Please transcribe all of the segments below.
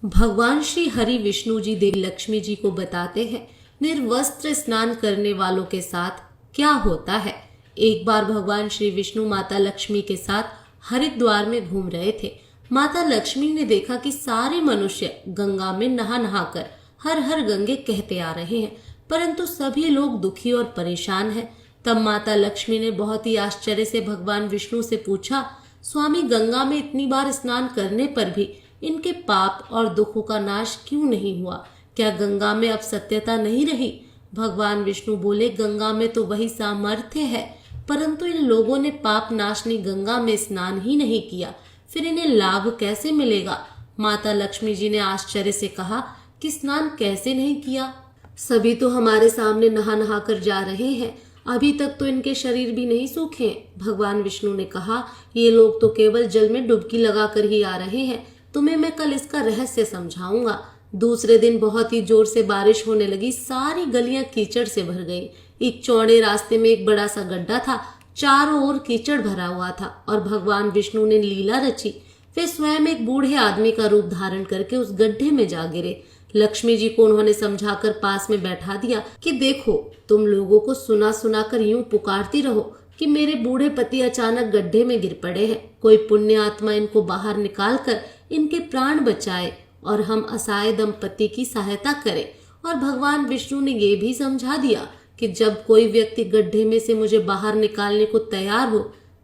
भगवान श्री हरि विष्णु जी देवी लक्ष्मी जी को बताते हैं निर्वस्त्र स्नान करने वालों के साथ क्या होता है। एक बार भगवान श्री विष्णु माता लक्ष्मी के साथ हरिद्वार में घूम रहे थे। माता लक्ष्मी ने देखा कि सारे मनुष्य गंगा में नहा नहा कर हर हर गंगे कहते आ रहे हैं, परंतु सभी लोग दुखी और परेशान हैं। तब माता लक्ष्मी ने बहुत ही आश्चर्य से भगवान विष्णु से पूछा, स्वामी, गंगा में इतनी बार स्नान करने पर भी इनके पाप और दुखों का नाश क्यों नहीं हुआ? क्या गंगा में अब सत्यता नहीं रही? भगवान विष्णु बोले, गंगा में तो वही सामर्थ्य है, परंतु इन लोगों ने पाप नाशनी गंगा में स्नान ही नहीं किया, फिर इन्हें लाभ कैसे मिलेगा? माता लक्ष्मी जी ने आश्चर्य से कहा कि स्नान कैसे नहीं किया? सभी तो हमारे सामने नहा नहा कर जा रहे हैं, अभी तक तो इनके शरीर भी नहीं सूखे। भगवान विष्णु ने कहा, ये लोग तो केवल जल में डुबकी लगाकर ही आ रहे हैं, तुम्हें मैं कल इसका रहस्य समझाऊंगा। दूसरे दिन बहुत ही जोर से बारिश होने लगी, सारी गलियां कीचड़ से भर गई। एक चौड़े रास्ते में एक बड़ा सा गड्ढा था, चारों ओर कीचड़ भरा हुआ था और भगवान विष्णु ने लीला रची। वे स्वयं एक बूढ़े आदमी का रूप धारण करके उस गड्ढे में जा गिरे। लक्ष्मी जी को उन्होंने समझाकर पास में बैठा दिया कि देखो, तुम लोगों को सुना सुना कर यूं पुकारती रहो कि मेरे बूढ़े पति अचानक गड्ढे में गिर पड़े हैं, कोई पुण्य आत्मा इनको बाहर निकाल कर इनके प्राण बचाए और हम असहाय दंपति की सहायता करें। और भगवान विष्णु ने ये भी समझा दिया कि जब कोई व्यक्ति गड्ढे में से मुझे बाहर निकालने को तैयार हो,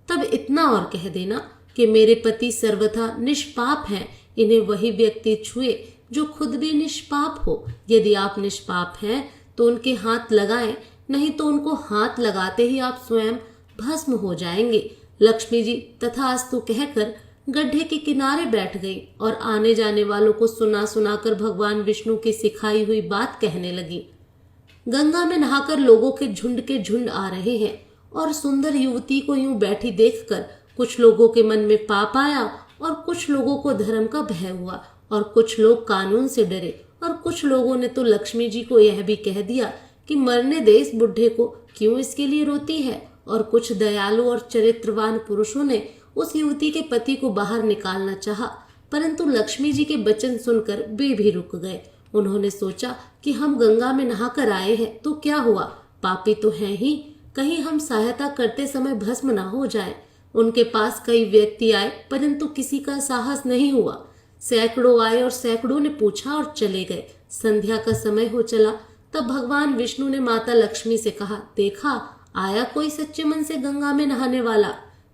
तब इतना और कह देना कि मेरे पति सर्वथा निष्पाप हैं, इन्हें वही व्यक्ति छुए जो खुद भी निष्पाप हो। यदि आप निष्पाप हैं तो उनके हाथ लगाएं, नहीं तो उनको हाथ लगाते ही आप स्वयं भस्म हो जाएंगे। लक्ष्मी जी तथास्तु कहकर गड्ढे के किनारे बैठ गई और आने जाने वालों को सुना सुनाकर भगवान विष्णु की सिखाई हुई बात कहने लगी। गंगा में नहाकर लोगों के झुंड आ रहे हैं और सुंदर युवती को यूं बैठी देखकर कुछ लोगों के मन में पाप आया और कुछ लोगों को धर्म का भय हुआ और कुछ लोग कानून से डरे और कुछ लोगों ने तो लक्ष्मी जी को यह भी कह दिया कि मरने दे इस बुढ़े को, क्यों इसके लिए रोती है। और कुछ दयालु और चरित्रवान पुरुषों ने उस युवती के पति को बाहर निकालना चाहा, परंतु लक्ष्मी जी के वचन सुनकर वे भी रुक गए। उन्होंने सोचा कि हम गंगा में नहाकर आए हैं तो क्या हुआ, पापी तो हैं ही, कहीं हम सहायता करते समय भस्म ना हो जाए। उनके पास कई व्यक्ति आए, परंतु किसी का साहस नहीं हुआ। सैकड़ों आए और सैकड़ों ने पूछा और चले गए। संध्या का समय हो चला, तब भगवान विष्णु ने माता लक्ष्मी से कहा, देखा, आया कोई सच्चे मन से गंगा में नहाने वाला।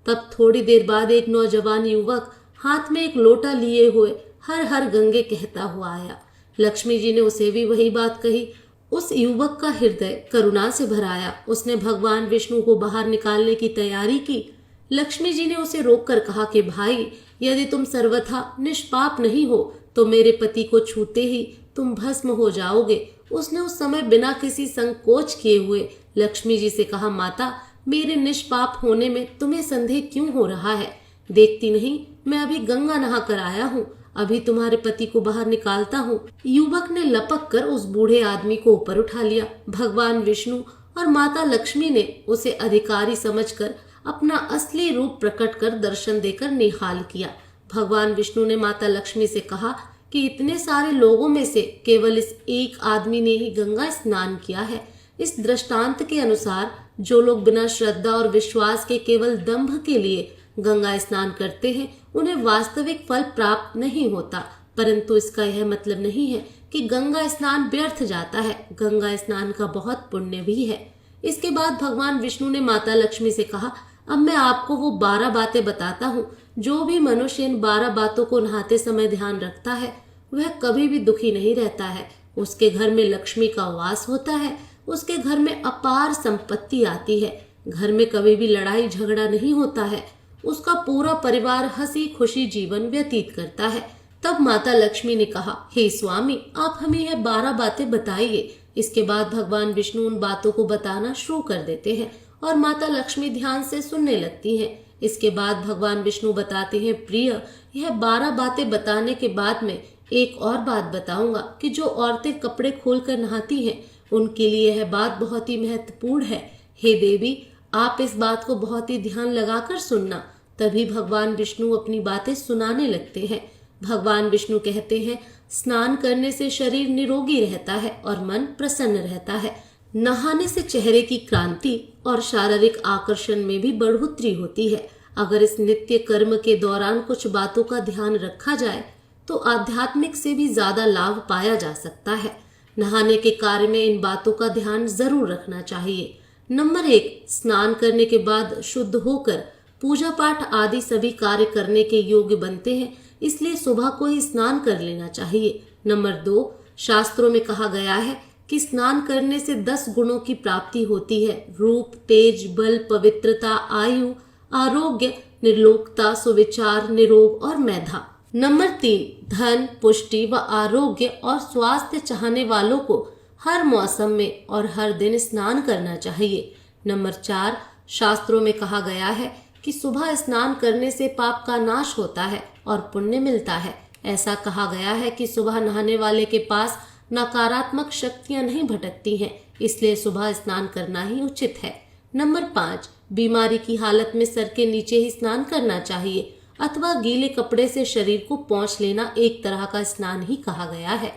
तब थोड़ी देर बाद एक नौजवान युवक हाथ में एक लोटा लिए हुए हर हर गंगे कहता हुआ आया। लक्ष्मी जी ने उसे भी वही बात कही। उस युवक का हृदय करुणा से भर आया। उसने भगवान विष्णु को बाहर निकालने की तैयारी की। लक्ष्मी जी ने उसे रोककर कहा कि भाई, यदि तुम सर्वथा निष्पाप नहीं हो तो मेरे पति को छूते ही तुम भस्म हो जाओगे। उसने उस समय बिना किसी संकोच किए हुए लक्ष्मी जी से कहा, माता, मेरे निष्पाप होने में तुम्हें संदेह क्यों हो रहा है? देखती नहीं, मैं अभी गंगा नहा कर आया हूँ, अभी तुम्हारे पति को बाहर निकालता हूँ। युवक ने लपक कर उस बूढ़े आदमी को ऊपर उठा लिया। भगवान विष्णु और माता लक्ष्मी ने उसे अधिकारी समझकर अपना असली रूप प्रकट कर दर्शन देकर निहाल किया। भगवान विष्णु ने माता लक्ष्मी से कहा कि इतने सारे लोगों में से केवल इस एक आदमी ने ही गंगा स्नान किया है। इस दृष्टांत के अनुसार जो लोग बिना श्रद्धा और विश्वास के केवल दंभ के लिए गंगा स्नान करते हैं, उन्हें वास्तविक फल प्राप्त नहीं होता। परंतु इसका यह मतलब नहीं है कि गंगा स्नान व्यर्थ जाता है। गंगा स्नान का बहुत पुण्य भी है। इसके बाद भगवान विष्णु ने माता लक्ष्मी से कहा, अब मैं आपको वो 12 बातें बताता हूँ। जो भी मनुष्य इन 12 बातों को नहाते समय ध्यान रखता है, वह कभी भी दुखी नहीं रहता है। उसके घर में लक्ष्मी का वास होता है, उसके घर में अपार संपत्ति आती है, घर में कभी भी लड़ाई झगड़ा नहीं होता है, उसका पूरा परिवार हंसी खुशी जीवन व्यतीत करता है। तब माता लक्ष्मी ने कहा, हे स्वामी, आप हमें यह 12 बातें बताइए। इसके बाद भगवान विष्णु उन बातों को बताना शुरू कर देते हैं और माता लक्ष्मी ध्यान से सुनने लगती हैं। इसके बाद भगवान विष्णु बताते हैं, प्रिय, यह 12 बातें बताने के बाद में एक और बात बताऊंगा कि जो औरतें कपड़े खोलकर नहाती हैं, उनके लिए यह बात बहुत ही महत्वपूर्ण है। हे देवी, आप इस बात को बहुत ही ध्यान लगाकर सुनना। तभी भगवान विष्णु अपनी बातें सुनाने लगते हैं। भगवान विष्णु कहते हैं, स्नान करने से शरीर निरोगी रहता है और मन प्रसन्न रहता है। नहाने से चेहरे की क्रांति और शारीरिक आकर्षण में भी बढ़ोतरी होती है। अगर इस नित्य कर्म के दौरान कुछ बातों का ध्यान रखा जाए तो आध्यात्मिक से भी ज्यादा लाभ पाया जा सकता है। नहाने के कार्य में इन बातों का ध्यान जरूर रखना चाहिए। नंबर 1, स्नान करने के बाद शुद्ध होकर पूजा पाठ आदि सभी कार्य करने के योग्य बनते हैं, इसलिए सुबह को ही स्नान कर लेना चाहिए। नंबर 2, शास्त्रों में कहा गया है कि स्नान करने से 10 गुणों की प्राप्ति होती है। रूप, तेज, बल, पवित्रता, आयु, आरोग्य, निर्लोकता, सुविचार, निरोग और मेधा। नंबर 3, धन, पुष्टि व आरोग्य और स्वास्थ्य चाहने वालों को हर मौसम में और हर दिन स्नान करना चाहिए। नंबर 4, शास्त्रों में कहा गया है कि सुबह स्नान करने से पाप का नाश होता है और पुण्य मिलता है। ऐसा कहा गया है कि सुबह नहाने वाले के पास नकारात्मक शक्तियां नहीं भटकती हैं, इसलिए सुबह स्नान करना ही उचित है। नंबर 5, बीमारी की हालत में सर के नीचे ही स्नान करना चाहिए अथवा गीले कपड़े से शरीर को पोंछ लेना एक तरह का स्नान ही कहा गया है।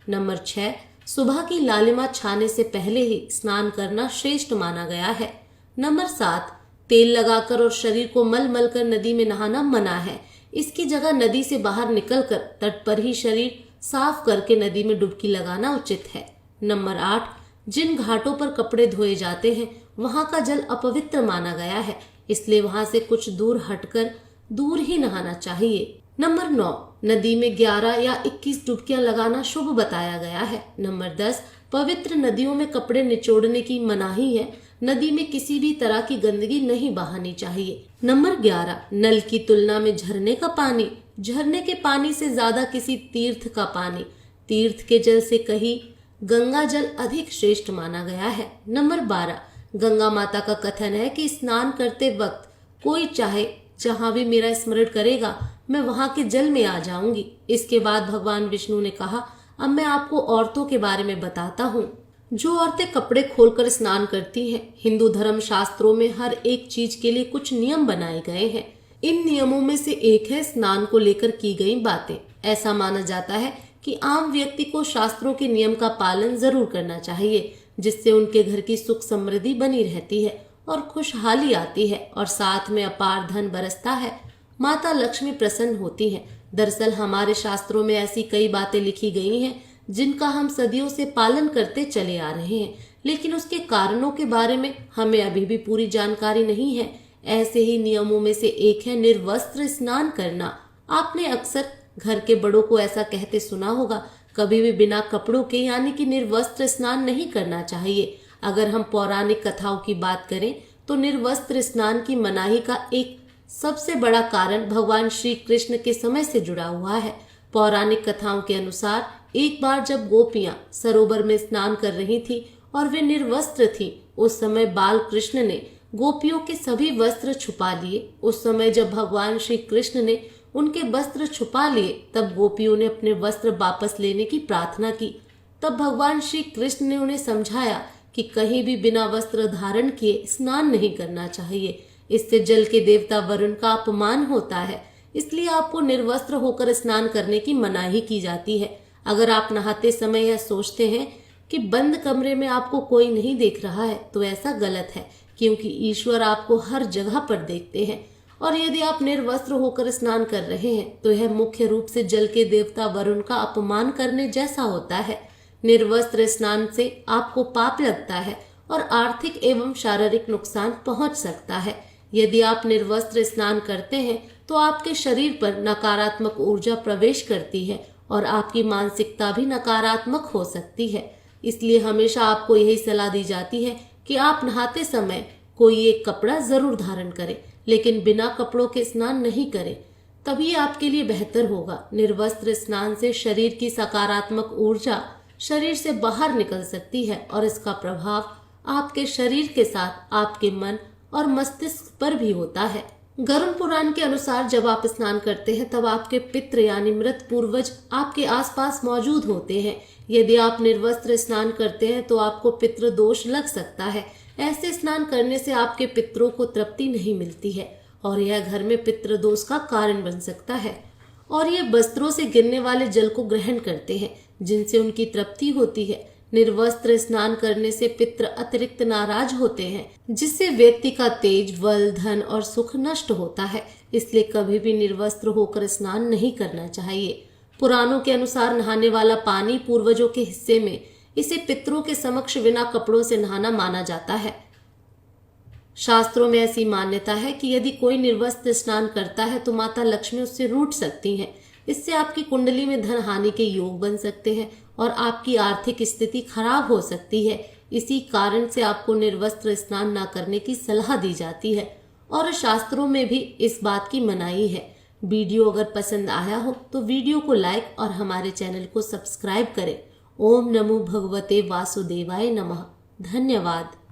नंबर 6, सुबह की लालिमा छाने से पहले ही स्नान करना श्रेष्ठ माना गया है। नंबर 7, तेल लगाकर और शरीर को मल मल कर नदी में नहाना मना है। इसकी जगह नदी से बाहर निकलकर तट पर ही शरीर साफ करके नदी में डुबकी लगाना उचित है। नंबर 8, जिन घाटों पर कपड़े धोए जाते हैं वहां का जल अपवित्र माना गया है, इसलिए वहां से कुछ दूर हटकर दूर ही नहाना चाहिए। नंबर 9, नदी में 11 या 21 डुबकियां लगाना शुभ बताया गया है। नंबर 10, पवित्र नदियों में कपड़े निचोड़ने की मनाही है। नदी में किसी भी तरह की गंदगी नहीं बहानी चाहिए। नंबर 11, नल की तुलना में झरने का पानी, झरने के पानी से ज्यादा किसी तीर्थ का पानी, तीर्थ के जल से कहीं गंगा जल अधिक श्रेष्ठ माना गया है। नंबर 12, गंगा माता का कथन है कि स्नान करते वक्त कोई चाहे जहां भी मेरा स्मरण करेगा मैं वहां के जल में आ जाऊंगी। इसके बाद भगवान विष्णु ने कहा, अब मैं आपको औरतों के बारे में बताता हूँ जो औरतें कपड़े खोलकर स्नान करती हैं। हिंदू धर्म शास्त्रों में हर एक चीज के लिए कुछ नियम बनाए गए हैं। इन नियमों में से एक है स्नान को लेकर की गई बातें। ऐसा माना जाता है कि आम व्यक्ति को शास्त्रों के नियम का पालन जरूर करना चाहिए, जिससे उनके घर की सुख समृद्धि बनी रहती है और खुशहाली आती है और साथ में अपार धन बरसता है। माता लक्ष्मी प्रसन्न होती है। दरअसल हमारे शास्त्रों में ऐसी कई बातें लिखी गई हैं जिनका हम सदियों से पालन करते चले आ रहे हैं, लेकिन उसके कारणों के बारे में हमें अभी भी पूरी जानकारी नहीं है। ऐसे ही नियमों में से एक है निर्वस्त्र स्नान करना। आपने अक्सर घर के बड़ों को ऐसा कहते सुना होगा, कभी भी बिना कपड़ों के यानी कि निर्वस्त्र स्नान नहीं करना चाहिए। अगर हम पौराणिक कथाओं की बात करें तो निर्वस्त्र स्नान की मनाही का एक सबसे बड़ा कारण भगवान श्री कृष्ण के समय से जुड़ा हुआ है। पौराणिक कथाओं के अनुसार एक बार जब गोपियां सरोवर में स्नान कर रही थी और वे निर्वस्त्र थीं, उस समय बाल कृष्ण ने गोपियों के सभी वस्त्र छुपा लिए। उस समय जब भगवान श्री कृष्ण ने उनके वस्त्र छुपा लिए तब गोपियों ने अपने वस्त्र वापस लेने की प्रार्थना की। तब भगवान श्री कृष्ण ने उन्हें समझाया कि कहीं भी बिना वस्त्र धारण किए स्नान नहीं करना चाहिए, इससे जल के देवता वरुण का अपमान होता है, इसलिए आपको निर्वस्त्र होकर स्नान करने की मनाही की जाती है। अगर आप नहाते समय यह सोचते हैं कि बंद कमरे में आपको कोई नहीं देख रहा है तो ऐसा गलत है, क्योंकि ईश्वर आपको हर जगह पर देखते हैं। और यदि आप निर्वस्त्र होकर स्नान कर रहे हैं तो यह मुख्य रूप से जल के देवता वरुण का अपमान करने जैसा होता है। निर्वस्त्र स्नान से आपको पाप लगता है और आर्थिक एवं शारीरिक नुकसान पहुंच सकता है। यदि आप निर्वस्त्र स्नान करते हैं तो आपके शरीर पर नकारात्मक ऊर्जा प्रवेश करती है और आपकी मानसिकता भी नकारात्मक हो सकती है। इसलिए हमेशा आपको यही सलाह दी जाती है कि आप नहाते समय कोई एक कपड़ा जरूर धारण करें, लेकिन बिना कपड़ों के स्नान नहीं करें, तभी आपके लिए बेहतर होगा। निर्वस्त्र स्नान से शरीर की सकारात्मक ऊर्जा शरीर से बाहर निकल सकती है और इसका प्रभाव आपके शरीर के साथ आपके मन और मस्तिष्क पर भी होता है। गरुड़ पुराण के अनुसार जब आप स्नान करते हैं तब आपके पितृ यानी मृत पूर्वज आपके आसपास मौजूद होते हैं। यदि आप निर्वस्त्र स्नान करते हैं तो आपको पितृ दोष लग सकता है। ऐसे स्नान करने से आपके पितरों को तृप्ति नहीं मिलती है और यह घर में पितृ दोष का कारण बन सकता है। और ये वस्त्रों से गिरने वाले जल को ग्रहण करते हैं, जिनसे उनकी तृप्ति होती है। निर्वस्त्र स्नान करने से पितृ अतिरिक्त नाराज होते हैं, जिससे व्यक्ति का तेज, बल, धन और सुख नष्ट होता है। इसलिए कभी भी निर्वस्त्र होकर स्नान नहीं करना चाहिए। पुराणों के अनुसार नहाने वाला पानी पूर्वजों के हिस्से में, इसे पितरों के समक्ष बिना कपड़ों से नहाना माना जाता है। शास्त्रों में ऐसी मान्यता है कि यदि कोई निर्वस्त्र स्नान करता है तो माता लक्ष्मी उससे रूठ सकती हैं। इससे आपकी कुंडली में धन हानि के योग बन सकते हैं और आपकी आर्थिक स्थिति खराब हो सकती है। इसी कारण से आपको निर्वस्त्र स्नान न करने की सलाह दी जाती है और शास्त्रों में भी इस बात की मनाही है। वीडियो अगर पसंद आया हो तो वीडियो को लाइक और हमारे चैनल को सब्सक्राइब करें। ओम नमो भगवते वासुदेवाय नमः। धन्यवाद।